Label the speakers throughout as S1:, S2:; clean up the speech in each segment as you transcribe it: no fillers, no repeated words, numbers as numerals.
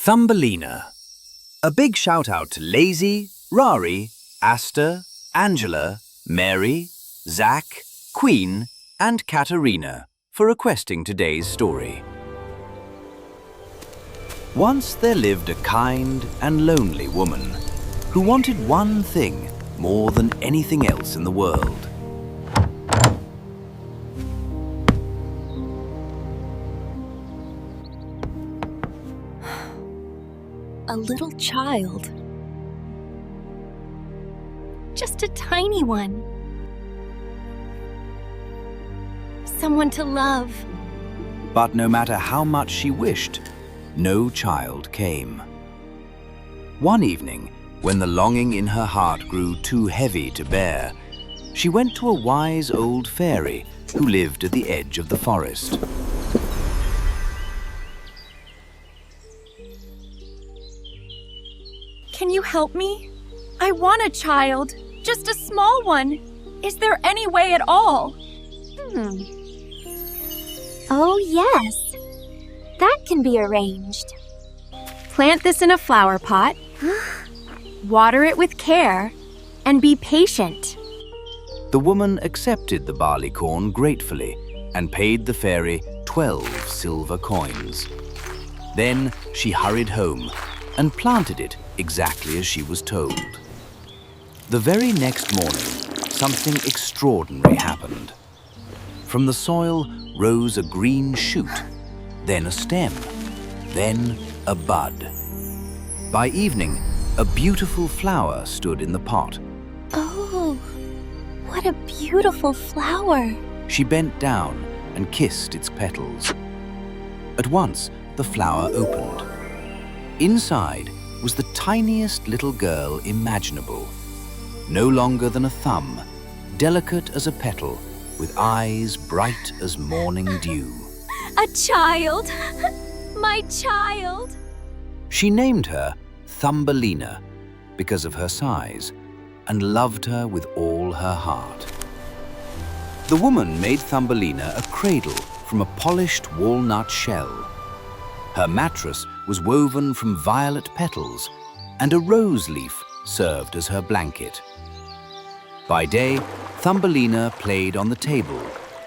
S1: Thumbelina. A big shout out to Lazy, Rari, Asta, Angela, Mary, Zach, Queen, and Katerina for requesting today's story. Once there lived a kind and lonely woman who wanted one thing more than anything else in the world.
S2: A little child. Just a tiny one. Someone to love.
S1: But no matter how much she wished, no child came. One evening, when the longing in her heart grew too heavy to bear, she went to a wise old fairy who lived at the edge of the forest.
S2: Can you help me? I want a child, just a small one. Is there any way at all?
S3: Oh, yes. That can be arranged.
S2: Plant this in a flower pot, water it with care, and be patient.
S1: The woman accepted the barley corn gratefully and paid the fairy 12 silver coins. Then she hurried home and planted it exactly as she was told. The very next morning, something extraordinary happened. From the soil rose a green shoot, then a stem, then a bud. By evening, a beautiful flower stood in the pot.
S3: Oh, what a beautiful flower.
S1: She bent down and kissed its petals. At once, the flower opened. Inside was the tiniest little girl imaginable, no longer than a thumb, delicate as a petal, with eyes bright as morning dew.
S3: A child! My child!
S1: She named her Thumbelina because of her size and loved her with all her heart. The woman made Thumbelina a cradle from a polished walnut shell. Her mattress was woven from violet petals, and a rose leaf served as her blanket. By day, Thumbelina played on the table,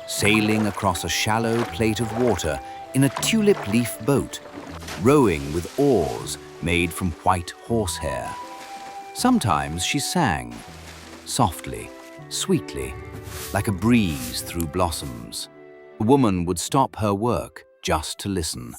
S1: sailing across a shallow plate of water in a tulip leaf boat, rowing with oars made from white horsehair. Sometimes she sang, softly, sweetly, like a breeze through blossoms. The woman would stop her work just to listen.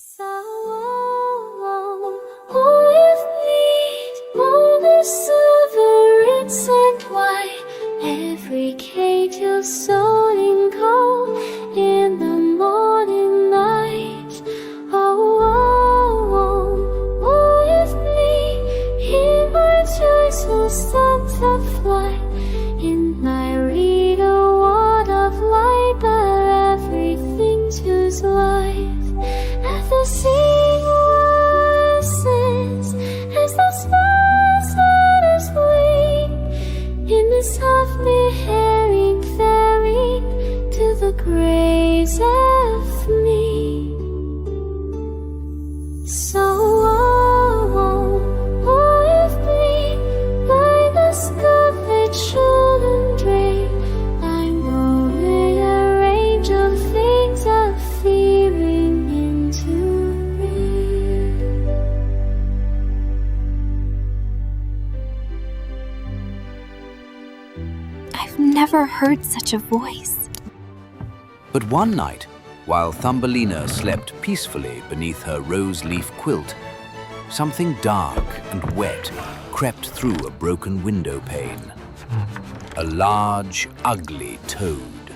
S3: Silver, red and white, every cage of soul in gold in the morning light. With me, in my joyful sunset flight, in my reed a wand of light, that everything choose life. As the sea rises, as the stars let us wing, in the softly herring ferrying to the graves of me. So with me, by the scarlet children dream, I'm going a range of things I'm fearing into rain.
S2: I've never heard such a voice.
S1: But one night, while Thumbelina slept peacefully beneath her rose-leaf quilt, something dark and wet crept through a broken window pane. A large, ugly toad.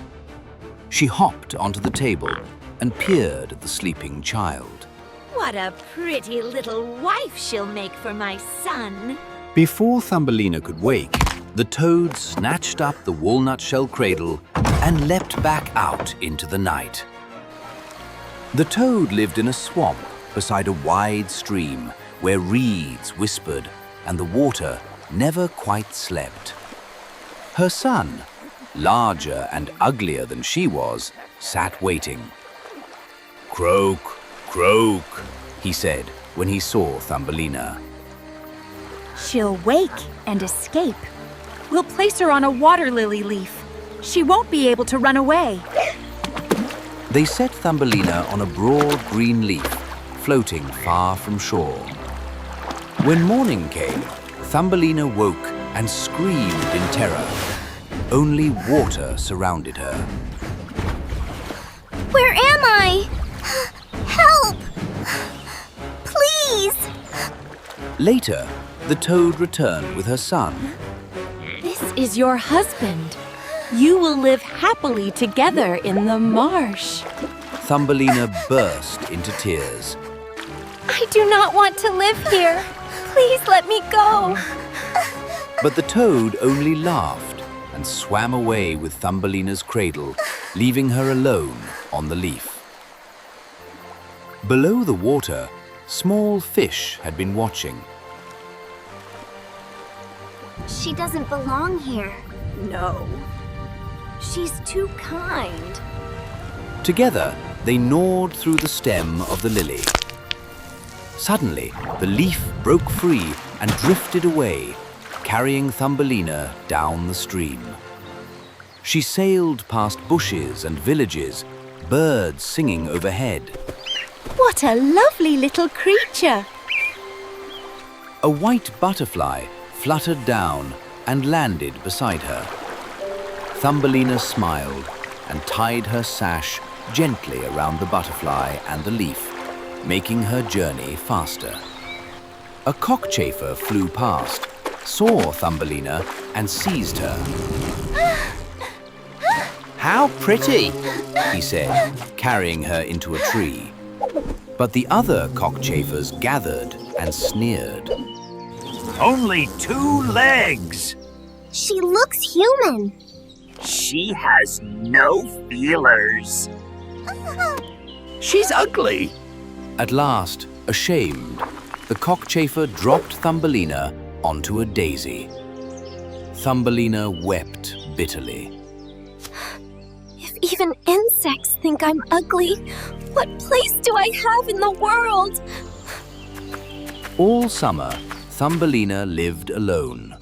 S1: She hopped onto the table and peered at the sleeping child.
S4: What a pretty little wife she'll make for my son.
S1: Before Thumbelina could wake, the toad snatched up the walnut shell cradle and leapt back out into the night. The toad lived in a swamp beside a wide stream where reeds whispered and the water never quite slept. Her son, larger and uglier than she was, sat waiting. "Croak, croak," he said, when he saw Thumbelina.
S2: She'll wake and escape. We'll place her on a water lily leaf. She won't be able to run away.
S1: They set Thumbelina on a broad green leaf, floating far from shore. When morning came, Thumbelina woke and screamed in terror. Only water surrounded her.
S3: Where am I? Help! Please!
S1: Later, the toad returned with her son.
S2: This is your husband. You will live happily together in the marsh.
S1: Thumbelina burst into tears.
S2: I do not want to live here. Please let me go.
S1: But the toad only laughed and swam away with Thumbelina's cradle, leaving her alone on the leaf. Below the water, small fish had been watching.
S3: She doesn't belong here.
S2: No. She's too kind.
S1: Together, they gnawed through the stem of the lily. Suddenly, the leaf broke free and drifted away, carrying Thumbelina down the stream. She sailed past bushes and villages, birds singing overhead.
S2: What a lovely little creature.
S1: A white butterfly fluttered down and landed beside her. Thumbelina smiled and tied her sash gently around the butterfly and the leaf, making her journey faster. A cockchafer flew past, saw Thumbelina and seized her. "How pretty," he said, carrying her into a tree. But the other cockchafers gathered and sneered.
S5: Only 2 legs.
S3: She looks human.
S5: She has no feelers. She's ugly.
S1: At last, ashamed, the cockchafer dropped Thumbelina onto a daisy. Thumbelina wept bitterly.
S3: If even insects think I'm ugly, what place do I have in the world?
S1: All summer, Thumbelina lived alone.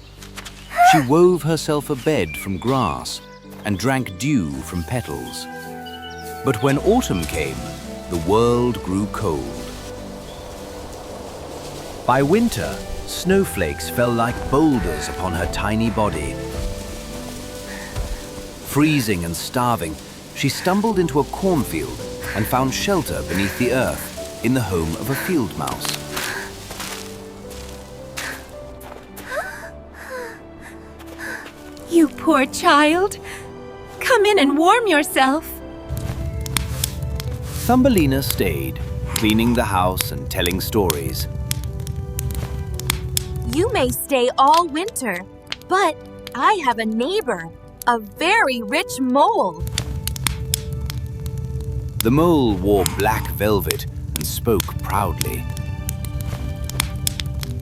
S1: She wove herself a bed from grass and drank dew from petals. But when autumn came, the world grew cold. By winter, snowflakes fell like boulders upon her tiny body. Freezing and starving, she stumbled into a cornfield and found shelter beneath the earth in the home of a field mouse.
S2: You poor child. Come in and warm yourself.
S1: Thumbelina stayed, cleaning the house and telling stories.
S2: You may stay all winter, but I have a neighbor, a very rich mole.
S1: The mole wore black velvet and spoke proudly.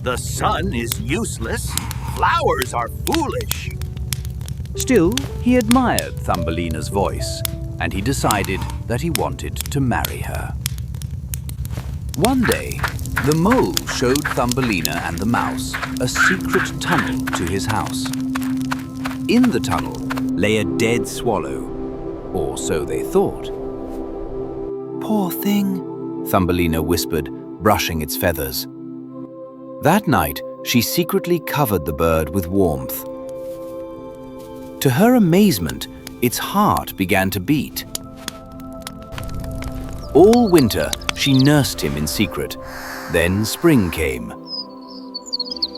S5: The sun is useless. Flowers are foolish.
S1: Still, he admired Thumbelina's voice, and he decided that he wanted to marry her. One day, the mole showed Thumbelina and the mouse a secret tunnel to his house. In the tunnel lay a dead swallow, or so they thought. "Poor thing," Thumbelina whispered, brushing its feathers. That night, she secretly covered the bird with warmth. To her amazement, its heart began to beat. All winter, she nursed him in secret. Then spring came.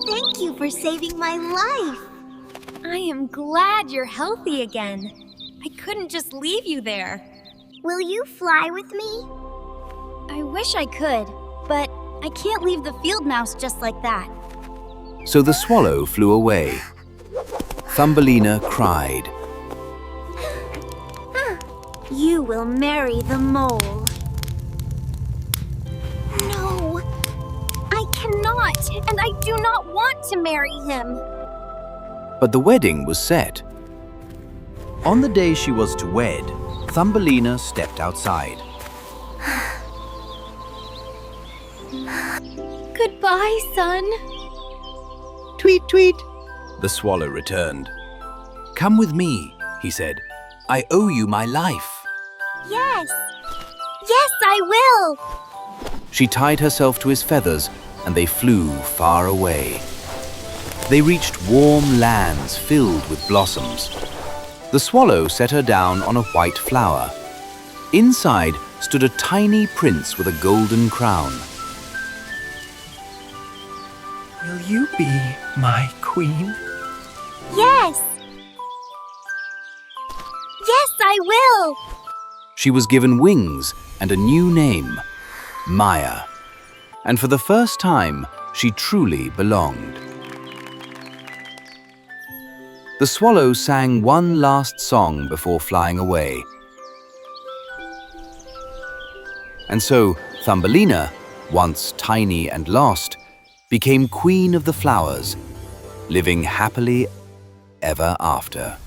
S3: Thank you for saving my life.
S2: I am glad you're healthy again. I couldn't just leave you there.
S3: Will you fly with me? I wish I could, but I can't leave the field mouse just like that.
S1: So the swallow flew away. Thumbelina cried.
S3: You will marry the mole. No, I cannot, and I do not want to marry him.
S1: But the wedding was set. On the day she was to wed, Thumbelina stepped outside.
S2: Goodbye, son.
S1: Tweet, tweet, the swallow returned. Come with me, he said. I owe you my life.
S3: Yes. Yes, I will.
S1: She tied herself to his feathers, and they flew far away. They reached warm lands filled with blossoms. The swallow set her down on a white flower. Inside stood a tiny prince with a golden crown.
S6: Will you be my queen?
S3: Yes. Yes, I will.
S1: She was given wings and a new name, Maya. And for the first time, she truly belonged. The swallow sang one last song before flying away. And so, Thumbelina, once tiny and lost, became queen of the flowers, living happily ever after.